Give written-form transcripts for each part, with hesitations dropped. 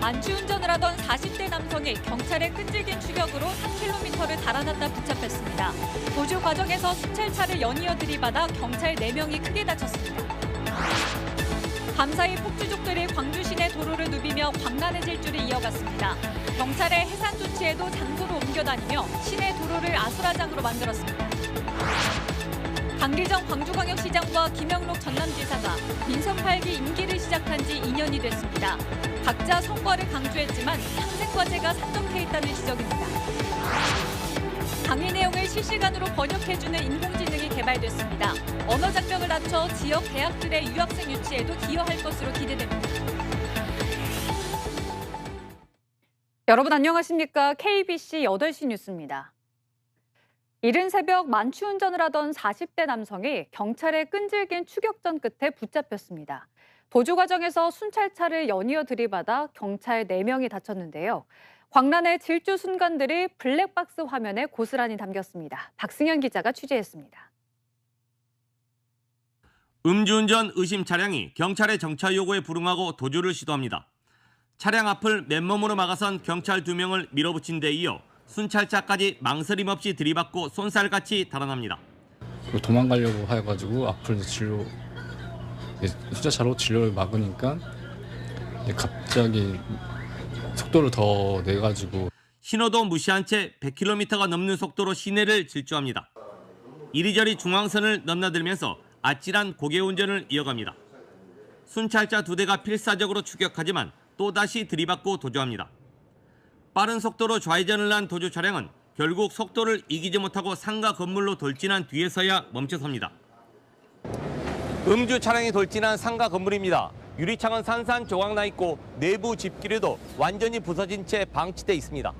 만취운전을 하던 40대 남성이 경찰의 끈질긴 추격으로 3km를 달아났다 붙잡혔습니다. 도주 과정에서 순찰차를 연이어 들이받아 경찰 4명이 크게 다쳤습니다. 밤사이 폭주족들이 광주 시내 도로를 누비며 광란의 질주를 이어갔습니다. 경찰의 해산 조치에도 장소로 옮겨다니며 시내 도로를 아수라장으로 만들었습니다. 강기정 광주광역시장과 김영록 전남지사가 민선 8기 임기를 시작한 지 2년이 됐습니다. 각자 성과를 강조했지만 상생과제가 산적해 있다는 지적입니다. 강의 내용을 실시간으로 번역해주는 인공지능이 개발됐습니다. 언어 장벽을 낮춰 지역 대학들의 유학생 유치에도 기여할 것으로 기대됩니다. 여러분 안녕하십니까? KBC 8시 뉴스입니다. 이른 새벽 만취운전을 하던 40대 남성이 경찰의 끈질긴 추격전 끝에 붙잡혔습니다. 도주 과정에서 순찰차를 연이어 들이받아 경찰 4명이 다쳤는데요. 광란의 질주 순간들이 블랙박스 화면에 고스란히 담겼습니다. 박승현 기자가 취재했습니다. 음주운전 의심 차량이 경찰의 정차 요구에 불응하고 도주를 시도합니다. 차량 앞을 맨몸으로 막아선 경찰 2명을 밀어붙인 데 이어 순찰차까지 망설임 없이 들이받고 쏜살같이 달아납니다. 도망가려고 해가지고 앞을 순찰차로 진로를 막으니까 갑자기 속도를 더 내가지고 신호도 무시한 채 100km가 넘는 속도로 시내를 질주합니다. 이리저리 중앙선을 넘나들면서 아찔한 고개운전을 이어갑니다. 순찰차 2대가 필사적으로 추격하지만 또다시 들이받고 도주합니다. 빠른 속도로 좌회전을 한 도주 차량은 결국 속도를 이기지 못하고 상가 건물로 돌진한 뒤에서야 멈춰섭니다. 음주 차량이 돌진한 상가 건물입니다. 유리창은 산산 조각나 있고 내부 집기류도 완전히 부서진 채 방치돼 있습니다.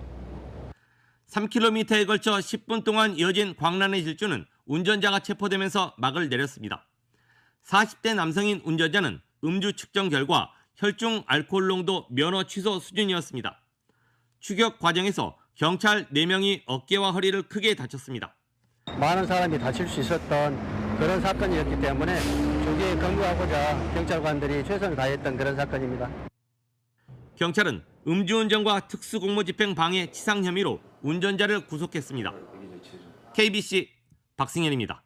3km에 걸쳐 10분 동안 이어진 광란의 질주는 운전자가 체포되면서 막을 내렸습니다. 40대 남성인 운전자는 음주 측정 결과 혈중 알코올 농도 면허 취소 수준이었습니다. 추격 과정에서 경찰 4명이 어깨와 허리를 크게 다쳤습니다. 많은 사람이 다칠 수 있었던 그런 사건이었기 때문에 조기에 검거하고자 경찰관들이 최선을 다했던 그런 사건입니다. 경찰은 음주운전과 특수공무집행 방해 치상 혐의로 운전자를 구속했습니다. KBC 박승현입니다.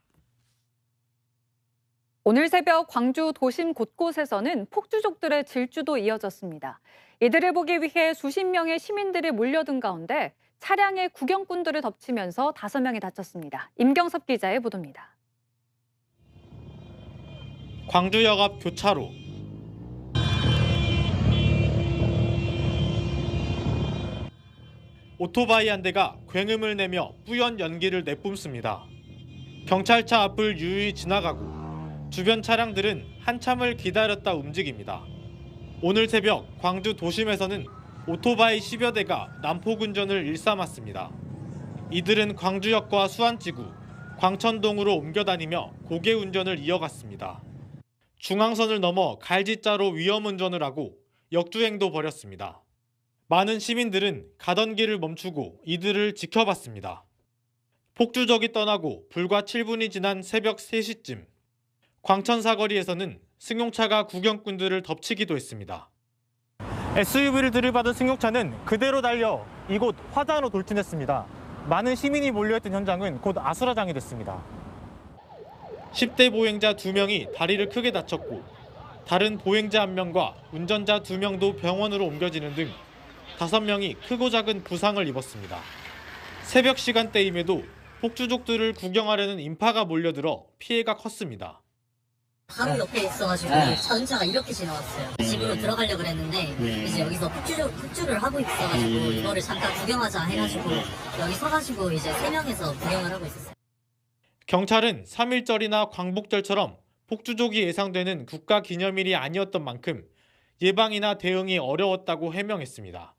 오늘 새벽 광주 도심 곳곳에서는 폭주족들의 질주도 이어졌습니다. 이들을 보기 위해 수십 명의 시민들이 몰려든 가운데 차량의 구경꾼들을 덮치면서 5명이 다쳤습니다. 임경섭 기자의 보도입니다. 광주역 앞 교차로. 오토바이 한 대가 굉음을 내며 뿌연 연기를 내뿜습니다. 경찰차 앞을 유유히 지나가고 주변 차량들은 한참을 기다렸다 움직입니다. 오늘 새벽 광주 도심에서는 오토바이 10여 대가 난폭운전을 일삼았습니다. 이들은 광주역과 수안지구, 광천동으로 옮겨다니며 고개운전을 이어갔습니다. 중앙선을 넘어 갈지자로 위험운전을 하고 역주행도 벌였습니다. 많은 시민들은 가던 길을 멈추고 이들을 지켜봤습니다. 폭주적이 떠나고 불과 7분이 지난 새벽 3시쯤 광천 사거리에서는 승용차가 구경꾼들을 덮치기도 했습니다. SUV를 들이받은 승용차는 그대로 달려 이곳 화단으로 돌진했습니다. 많은 시민이 몰려있던 현장은 곧 아수라장이 됐습니다. 10대 보행자 2명이 다리를 크게 다쳤고 다른 보행자 1명과 운전자 2명도 병원으로 옮겨지는 등 5명이 크고 작은 부상을 입었습니다. 새벽 시간대임에도 폭주족들을 구경하려는 인파가 몰려들어 피해가 컸습니다. 바로 옆에 있어가지고 전차가 이렇게 지나왔어요. 집으로 들어가려고 그랬는데 이제 여기서 폭주를 하고 있어가지고 이거를 잠깐 구경하자 해가지고 여기 서가지고 이제 3명이서 구경을 하고 있었어요. 경찰은 3.1절이나 광복절처럼 폭주족이 예상되는 국가기념일이 아니었던 만큼 예방이나 대응이 어려웠다고 해명했습니다.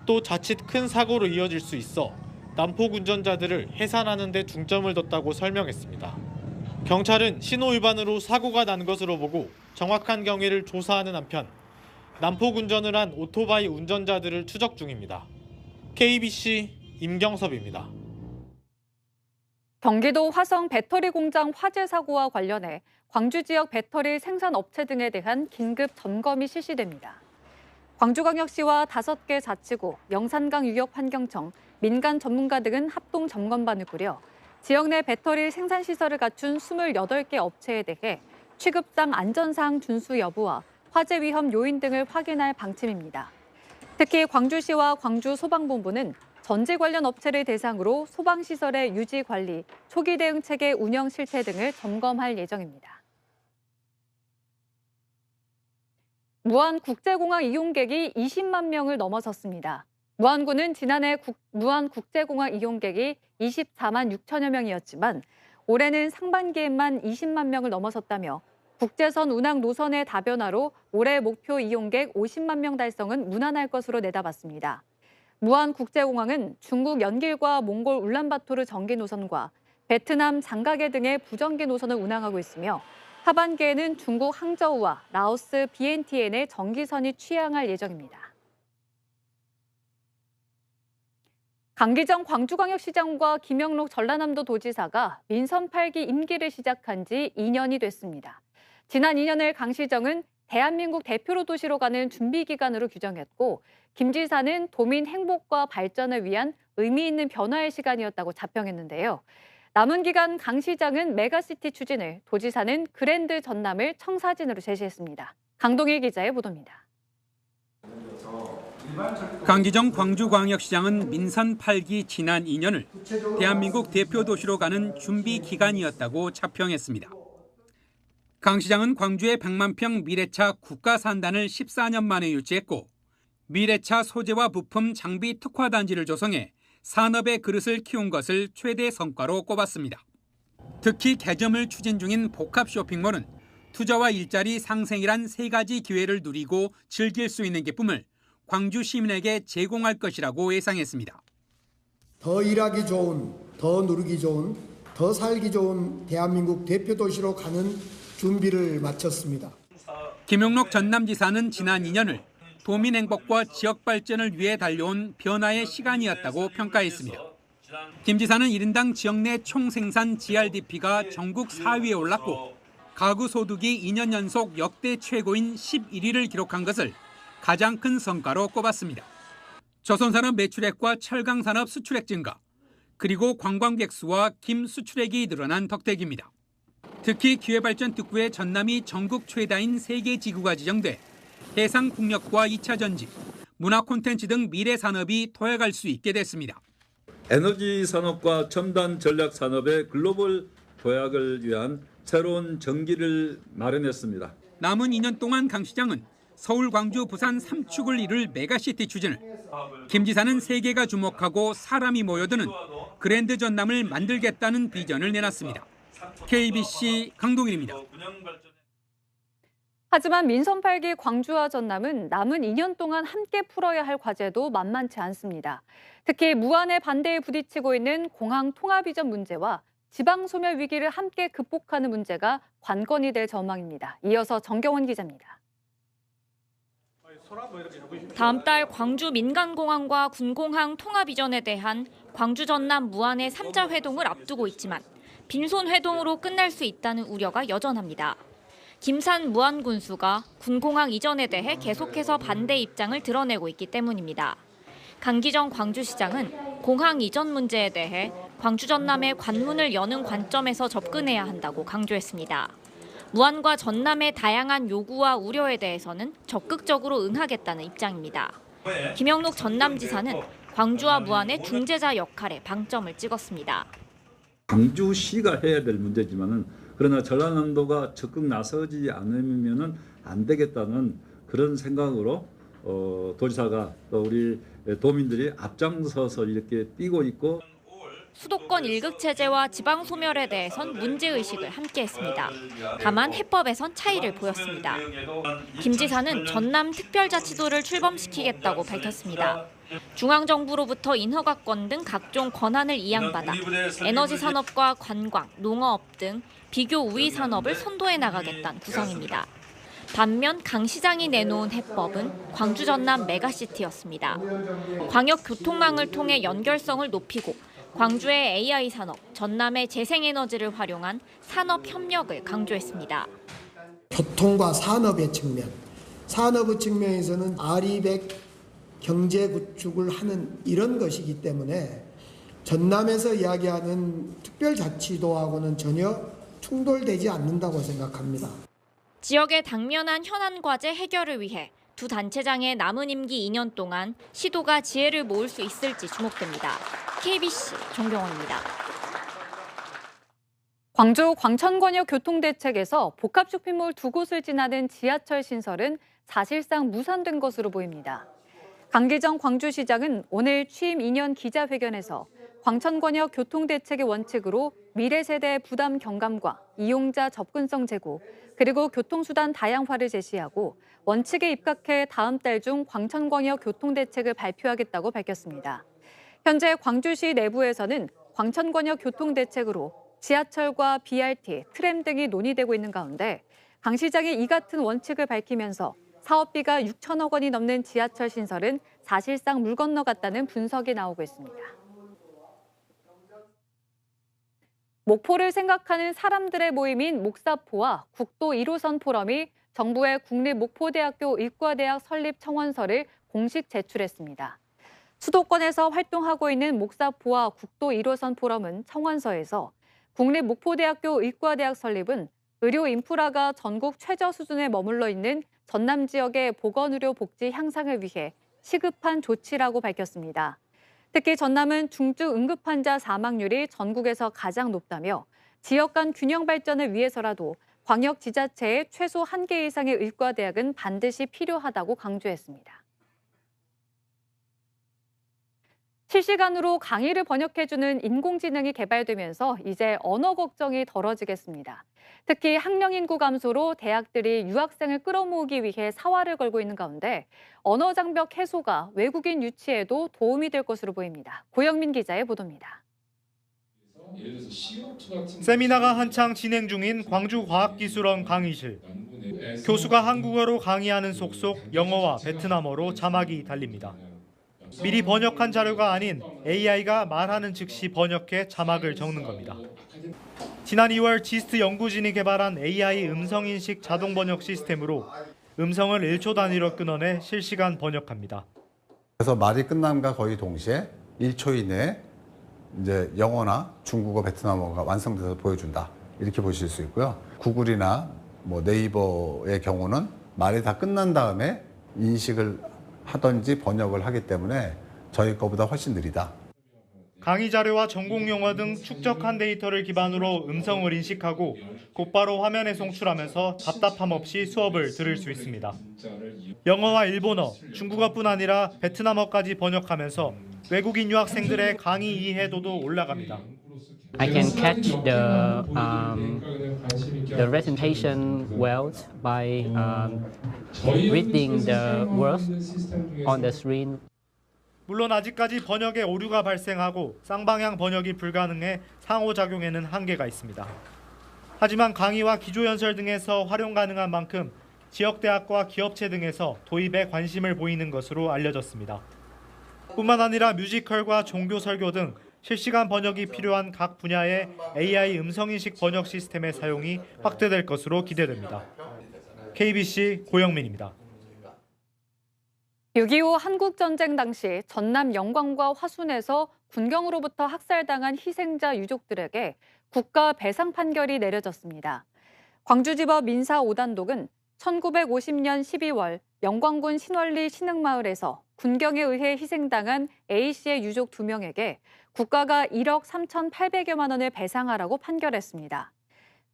또 자칫 큰 사고로 이어질 수 있어 난폭 운전자들을 해산하는 데 중점을 뒀다고 설명했습니다. 경찰은 신호 위반으로 사고가 난 것으로 보고 정확한 경위를 조사하는 한편 난폭 운전을 한 오토바이 운전자들을 추적 중입니다. KBC 임경섭입니다. 경기도 화성 배터리 공장 화재 사고와 관련해 광주 지역 배터리 생산 업체 등에 대한 긴급 점검이 실시됩니다. 광주광역시와 5개 자치구, 영산강유역환경청, 민간 전문가 등은 합동 점검반을 꾸려 지역 내 배터리 생산 시설을 갖춘 28개 업체에 대해 취급상 안전사항 준수 여부와 화재 위험 요인 등을 확인할 방침입니다. 특히 광주시와 광주소방본부는 전지 관련 업체를 대상으로 소방시설의 유지 관리, 초기 대응 체계 운영 실태 등을 점검할 예정입니다. 무안국제공항 이용객이 20만 명을 넘어섰습니다. 무안군은 지난해 무안국제공항 이용객이 24만 6천여 명이었지만 올해는 상반기에만 20만 명을 넘어섰다며 국제선 운항 노선의 다변화로 올해 목표 이용객 50만 명 달성은 무난할 것으로 내다봤습니다. 무안국제공항은 중국 연길과 몽골 울란바토르 정기 노선과 베트남 장가게 등의 부정기 노선을 운항하고 있으며 하반기에는 중국 항저우와 라오스 비엔티엔의 정기선이 취항할 예정입니다. 강기정 광주광역시장과 김영록 전라남도 도지사가 민선 8기 임기를 시작한 지 2년이 됐습니다. 지난 2년을 강 시정은 대한민국 대표로 도시로 가는 준비 기간으로 규정했고 김 지사는 도민 행복과 발전을 위한 의미 있는 변화의 시간이었다고 자평했는데요. 남은 기간 강 시장은 메가시티 추진을, 도지사는 그랜드 전남을 청사진으로 제시했습니다. 강동일 기자의 보도입니다. 강기정 광주광역시장은 민선 8기 지난 2년을 대한민국 대표 도시로 가는 준비 기간이었다고 자평했습니다. 강 시장은 광주의 100만 평 미래차 국가산단을 14년 만에 유치했고 미래차 소재와 부품 장비 특화단지를 조성해 산업의 그릇을 키운 것을 최대 성과로 꼽았습니다. 특히 개점을 추진 중인 복합 쇼핑몰은 투자와 일자리 상생이란 3가지 기회를 누리고 즐길 수 있는 기쁨을 광주 시민에게 제공할 것이라고 예상했습니다. 더 일하기 좋은, 더 누리기 좋은, 더 살기 좋은 대한민국 대표 도시로 가는 준비를 마쳤습니다. 김영록 전남지사는 지난 2년을 도민 행복과 지역 발전을 위해 달려온 변화의 시간이었다고 평가했습니다. 김 지사는 1인당 지역 내 총생산 GRDP가 전국 4위에 올랐고 가구 소득이 2년 연속 역대 최고인 11위를 기록한 것을 가장 큰 성과로 꼽았습니다. 조선산업 매출액과 철강산업 수출액 증가, 그리고 관광객 수와 김 수출액이 늘어난 덕택입니다. 특히 기회발전 특구에 전남이 전국 최다인 3개 지구가 지정돼 해상 풍력과 2차 전지, 문화 콘텐츠 등 미래 산업이 도약할 수 있게 됐습니다. 에너지 산업과 첨단 전략 산업의 글로벌 도약을 위한 새로운 전기를 마련했습니다. 남은 2년 동안 강 시장은 서울, 광주, 부산 3축을 이룰 메가시티 추진을, 김 지사는 세계가 주목하고 사람이 모여드는 그랜드 전남을 만들겠다는 비전을 내놨습니다. KBC 강동일입니다. 하지만 민선 8기 광주와 전남은 남은 2년 동안 함께 풀어야 할 과제도 만만치 않습니다. 특히 무안의 반대에 부딪히고 있는 공항 통합 이전 문제와 지방 소멸 위기를 함께 극복하는 문제가 관건이 될 전망입니다. 이어서 정경원 기자입니다. 다음 달 광주 민간공항과 군공항 통합 이전에 대한 광주 전남 무안의 3자 회동을 앞두고 있지만 빈손 회동으로 끝날 수 있다는 우려가 여전합니다. 김산 무안 군수가 군공항 이전에 대해 계속해서 반대 입장을 드러내고 있기 때문입니다. 강기정 광주시장은 공항 이전 문제에 대해 광주 전남의 관문을 여는 관점에서 접근해야 한다고 강조했습니다. 무안과 전남의 다양한 요구와 우려에 대해서는 적극적으로 응하겠다는 입장입니다. 김영록 전남지사는 광주와 무안의 중재자 역할에 방점을 찍었습니다. 광주시가 해야 될 문제지만은 그러나 전라남도가 적극 나서지 않으면은 안 되겠다는 그런 생각으로 도지사가 또 우리 도민들이 앞장서서 이렇게 뛰고 있고. 수도권 1극 체제와 지방 소멸에 대해선 문제의식을 함께했습니다. 다만 해법에선 차이를 보였습니다. 김 지사는 전남 특별자치도를 출범시키겠다고 밝혔습니다. 중앙정부로부터 인허가권 등 각종 권한을 이양받아 에너지 산업과 관광, 농업 등 비교 우위 산업을 선도해 나가겠다는 구상입니다. 반면 강 시장이 내놓은 해법은 광주 전남 메가시티였습니다. 광역 교통망을 통해 연결성을 높이고 광주의 AI 산업, 전남의 재생에너지를 활용한 산업 협력을 강조했습니다. 교통과 산업의 측면, 산업 측면에서는 아리백 경제 구축을 하는 이런 것이기 때문에 전남에서 이야기하는 특별자치도하고는 전혀 충돌되지 않는다고 생각합니다. 지역의 당면한 현안 과제 해결을 위해 두 단체장의 남은 임기 2년 동안 시도가 지혜를 모을 수 있을지 주목됩니다. KBC 정경원입니다. 광주 광천권역 교통대책에서 복합쇼핑몰 두 곳을 지나는 지하철 신설은 사실상 무산된 것으로 보입니다. 강기정 광주시장은 오늘 취임 2년 기자회견에서 광천권역 교통대책의 원칙으로 미래세대의 부담 경감과 이용자 접근성 제고, 그리고 교통수단 다양화를 제시하고 원칙에 입각해 다음 달 중 광천권역 교통대책을 발표하겠다고 밝혔습니다. 현재 광주시 내부에서는 광천권역 교통대책으로 지하철과 BRT, 트램 등이 논의되고 있는 가운데 강 시장이 이 같은 원칙을 밝히면서 사업비가 6천억 원이 넘는 지하철 신설은 사실상 물 건너갔다는 분석이 나오고 있습니다. 목포를 생각하는 사람들의 모임인 목사포와 국도 1호선 포럼이 정부의 국립목포대학교 의과대학 설립 청원서를 공식 제출했습니다. 수도권에서 활동하고 있는 목사포와 국도 1호선 포럼은 청원서에서 국립목포대학교 의과대학 설립은 의료 인프라가 전국 최저 수준에 머물러 있는 전남 지역의 보건의료 복지 향상을 위해 시급한 조치라고 밝혔습니다. 특히 전남은 중증 응급환자 사망률이 전국에서 가장 높다며 지역 간 균형 발전을 위해서라도 광역지자체의 최소 1개 이상의 의과대학은 반드시 필요하다고 강조했습니다. 실시간으로 강의를 번역해주는 인공지능이 개발되면서 이제 언어 걱정이 덜어지겠습니다. 특히 학령 인구 감소로 대학들이 유학생을 끌어모으기 위해 사활을 걸고 있는 가운데 언어 장벽 해소가 외국인 유치에도 도움이 될 것으로 보입니다. 고영민 기자의 보도입니다. 세미나가 한창 진행 중인 광주과학기술원 강의실. 교수가 한국어로 강의하는 속속 영어와 베트남어로 자막이 달립니다. 미리 번역한 자료가 아닌 AI가 말하는 즉시 번역해 자막을 적는 겁니다. 지난 2월 지스트 연구진이 개발한 AI 음성인식 자동 번역 시스템으로 음성을 1초 단위로 끊어내 실시간 번역합니다. 그래서 말이 끝남과 거의 동시에 1초 이내에 이제 영어나 중국어, 베트남어가 완성돼서 보여준다. 이렇게 보실 수 있고요. 구글이나 네이버의 경우는 말이 다 끝난 다음에 인식을 하든지 번역을 하기 때문에 저희 거보다 훨씬 느리다. 강의 자료와 전공 용어 등 축적한 데이터를 기반으로 음성을 인식하고 곧바로 화면에 송출하면서 답답함 없이 수업을 들을 수 있습니다. 영어와 일본어, 중국어뿐 아니라 베트남어까지 번역하면서 외국인 유학생들의 강의 이해도도 올라갑니다. I can catch the presentation well by reading the words on the screen. 물론 아직까지 번역에 오류가 발생하고 쌍방향 번역이 불가능해 상호작용에는 한계가 있습니다. 하지만 강의와 기조연설 등에서 활용 가능한 만큼 지역대학과 기업체 등에서 도입에 관심을 보이는 것으로 알려졌습니다. 뿐만 아니라 뮤지컬과 종교 설교 등 실시간 번역이 필요한 각 분야의 AI 음성인식 번역 시스템의 사용이 확대될 것으로 기대됩니다. KBC 고영민입니다. 6.25 한국전쟁 당시 전남 영광과 화순에서 군경으로부터 학살당한 희생자 유족들에게 국가 배상 판결이 내려졌습니다. 광주지법 민사 5단독은 1950년 12월 영광군 신월리 신흥마을에서 군경에 의해 희생당한 A씨의 유족 2명에게 국가가 1억 3,800여만 원을 배상하라고 판결했습니다.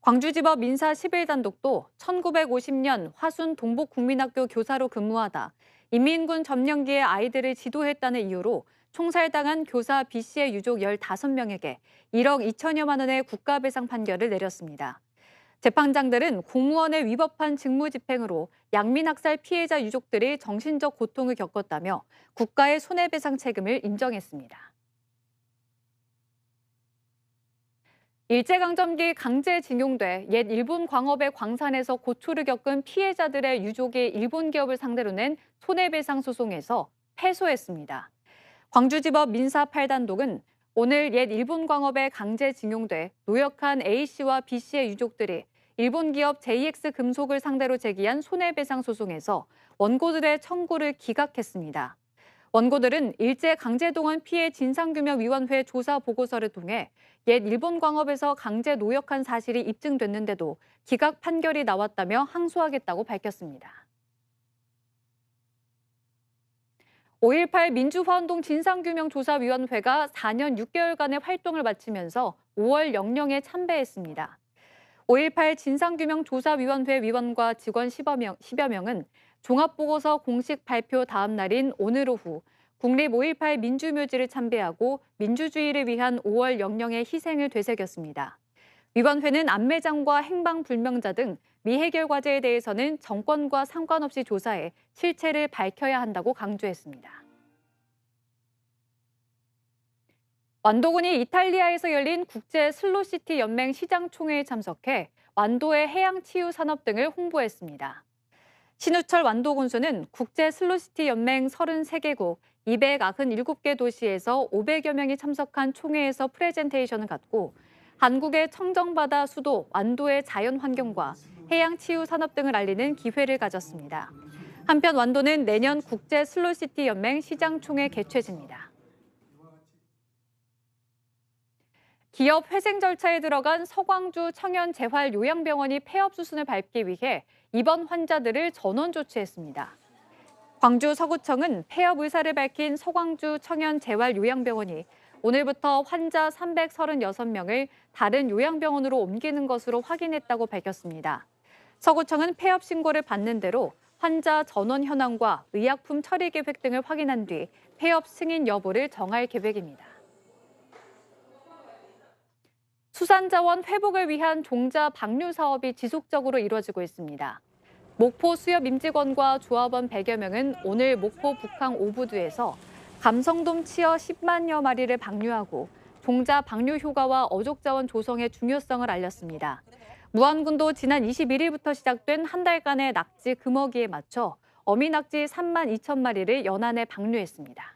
광주지법 민사 11단독도 1950년 화순 동북국민학교 교사로 근무하다 인민군 점령기에 아이들을 지도했다는 이유로 총살당한 교사 B씨의 유족 15명에게 1억 2천여만 원의 국가배상 판결을 내렸습니다. 재판장들은 공무원에 위법한 직무집행으로 양민학살 피해자 유족들이 정신적 고통을 겪었다며 국가의 손해배상 책임을 인정했습니다. 일제강점기 강제징용돼 옛 일본 광업의 광산에서 고초를 겪은 피해자들의 유족이 일본 기업을 상대로 낸 손해배상 소송에서 패소했습니다. 광주지법 민사 8단독은 오늘 옛 일본 광업에 강제징용돼 노역한 A씨와 B씨의 유족들이 일본 기업 JX 금속을 상대로 제기한 손해배상 소송에서 원고들의 청구를 기각했습니다. 원고들은 일제 강제동원 피해 진상규명위원회 조사 보고서를 통해 옛 일본 광업에서 강제 노역한 사실이 입증됐는데도 기각 판결이 나왔다며 항소하겠다고 밝혔습니다. 5.18 민주화운동 진상규명조사위원회가 4년 6개월간의 활동을 마치면서 5월 영령에 참배했습니다. 5.18 진상규명조사위원회 위원과 직원 10여 명은 종합보고서 공식 발표 다음 날인 오늘 오후 국립 5.18 민주묘지를 참배하고 민주주의를 위한 5월 영령의 희생을 되새겼습니다. 위원회는 안매장과 행방불명자 등 미해결 과제에 대해서는 정권과 상관없이 조사해 실체를 밝혀야 한다고 강조했습니다. 완도군이 이탈리아에서 열린 국제 슬로시티 연맹 시장총회에 참석해 완도의 해양치유 산업 등을 홍보했습니다. 신우철 완도군수는 국제 슬로시티 연맹 33개국 297개 도시에서 500여 명이 참석한 총회에서 프레젠테이션을 갖고 한국의 청정바다 수도 완도의 자연환경과 해양치유 산업 등을 알리는 기회를 가졌습니다. 한편 완도는 내년 국제 슬로시티 연맹 시장총회 개최지입니다. 기업 회생 절차에 들어간 서광주 청년재활요양병원이 폐업 수순을 밟기 위해 입원 환자들을 전원 조치했습니다. 광주 서구청은 폐업 의사를 밝힌 서광주 청년재활요양병원이 오늘부터 환자 336명을 다른 요양병원으로 옮기는 것으로 확인했다고 밝혔습니다. 서구청은 폐업 신고를 받는 대로 환자 전원 현황과 의약품 처리 계획 등을 확인한 뒤 폐업 승인 여부를 정할 계획입니다. 수산자원 회복을 위한 종자 방류 사업이 지속적으로 이루어지고 있습니다. 목포 수협 임직원과 조합원 100여 명은 오늘 목포 북항 오부두에서 감성돔 치어 10만여 마리를 방류하고 종자 방류 효과와 어족자원 조성의 중요성을 알렸습니다. 무안군도 지난 21일부터 시작된 한 달간의 낙지 금어기에 맞춰 어미낙지 3만 2천 마리를 연안에 방류했습니다.